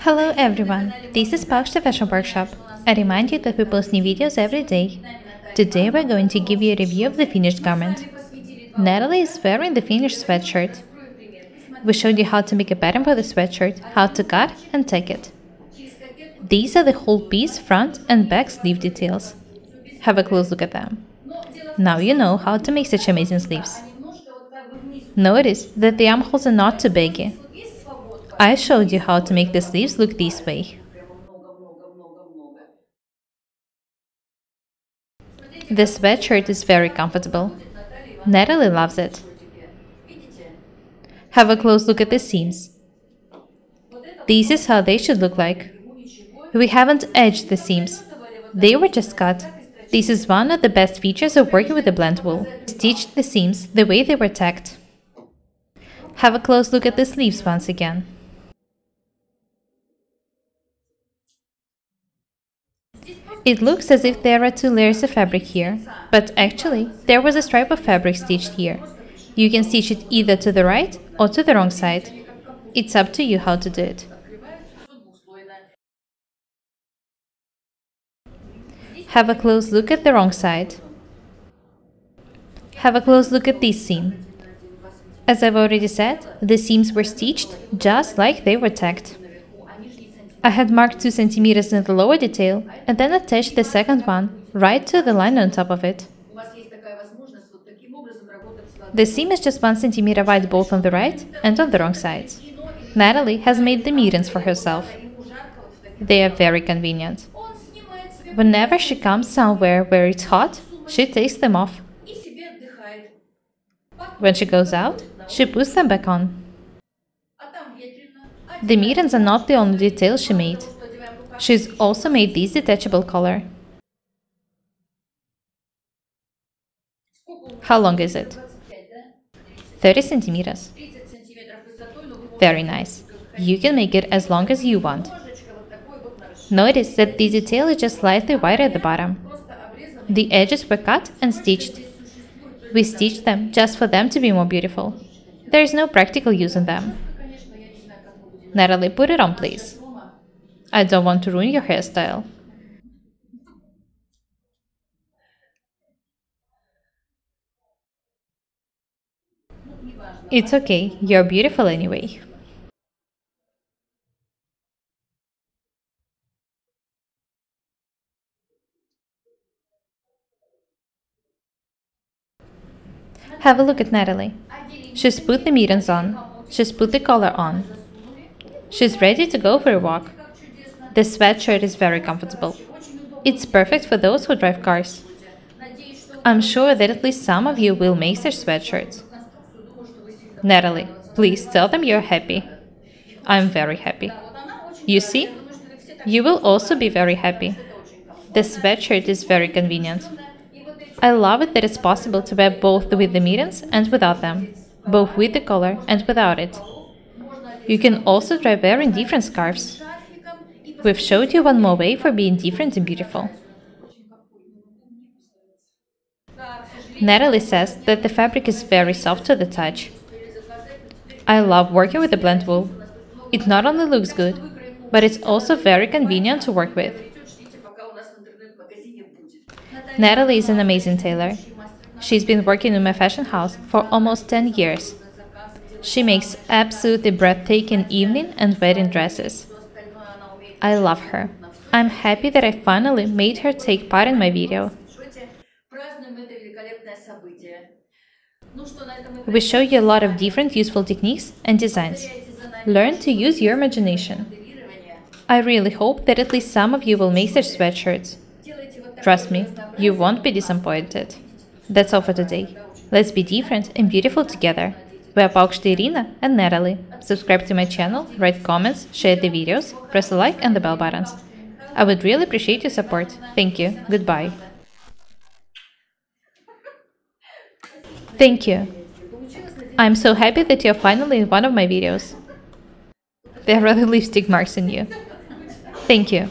Hello everyone, this is Paukshte Fashion Workshop. I remind you that we post new videos every day. Today we're going to give you a review of the finished garment. Natalie is wearing the finished sweatshirt. We showed you how to make a pattern for the sweatshirt, how to cut and tack it. These are the whole piece front and back sleeve details. Have a close look at them. Now you know how to make such amazing sleeves. Notice that the armholes are not too baggy. I showed you how to make the sleeves look this way. The sweatshirt is very comfortable. Natalie loves it. Have a close look at the seams. This is how they should look like. We haven't edged the seams. They were just cut. This is one of the best features of working with the blend wool. Stitch the seams the way they were tacked. Have a close look at the sleeves once again. It looks as if there are two layers of fabric here, but actually there was a stripe of fabric stitched here. You can stitch it either to the right or to the wrong side. It's up to you how to do it. Have a close look at the wrong side. Have a close look at this seam. As I've already said, the seams were stitched just like they were tacked. I had marked 2 cm in the lower detail and then attached the second one right to the line on top of it. The seam is just 1 cm wide both on the right and on the wrong sides. Natalie has made the mittens for herself. They are very convenient. Whenever she comes somewhere where it's hot, she takes them off. When she goes out, she puts them back on. The mittens are not the only detail she made. She's also made this detachable collar. How long is it? 30 centimeters. Very nice. You can make it as long as you want. Notice that the detail is just slightly wider at the bottom. The edges were cut and stitched. We stitched them just for them to be more beautiful. There is no practical use in them. Natalie, put it on, please. I don't want to ruin your hairstyle. It's okay, you're beautiful anyway. Have a look at Natalie. She's put the mittens on. She's put the collar on. She's ready to go for a walk. The sweatshirt is very comfortable. It's perfect for those who drive cars. I'm sure that at least some of you will make such sweatshirts. Natalie, please tell them you're happy. I'm very happy. You see? You will also be very happy. The sweatshirt is very convenient. I love it that it's possible to wear both with the mittens and without them, both with the collar and without it. You can also try wearing different scarves. We've showed you one more way for being different and beautiful. Natalie says that the fabric is very soft to the touch. I love working with the blend wool. It not only looks good, but it's also very convenient to work with. Natalie is an amazing tailor. She's been working in my fashion house for almost 10 years. She makes absolutely breathtaking evening and wedding dresses. I love her. I'm happy that I finally made her take part in my video. We show you a lot of different useful techniques and designs. Learn to use your imagination. I really hope that at least some of you will make such sweatshirts. Trust me, you won't be disappointed. That's all for today. Let's be different and beautiful together. We are Paukshte Irina and Natalie. Subscribe to my channel, write comments, share the videos, press the like and the bell buttons. I would really appreciate your support. Thank you. Goodbye. Thank you. I'm so happy that you're finally in one of my videos. There are rather lipstick marks on you. Thank you.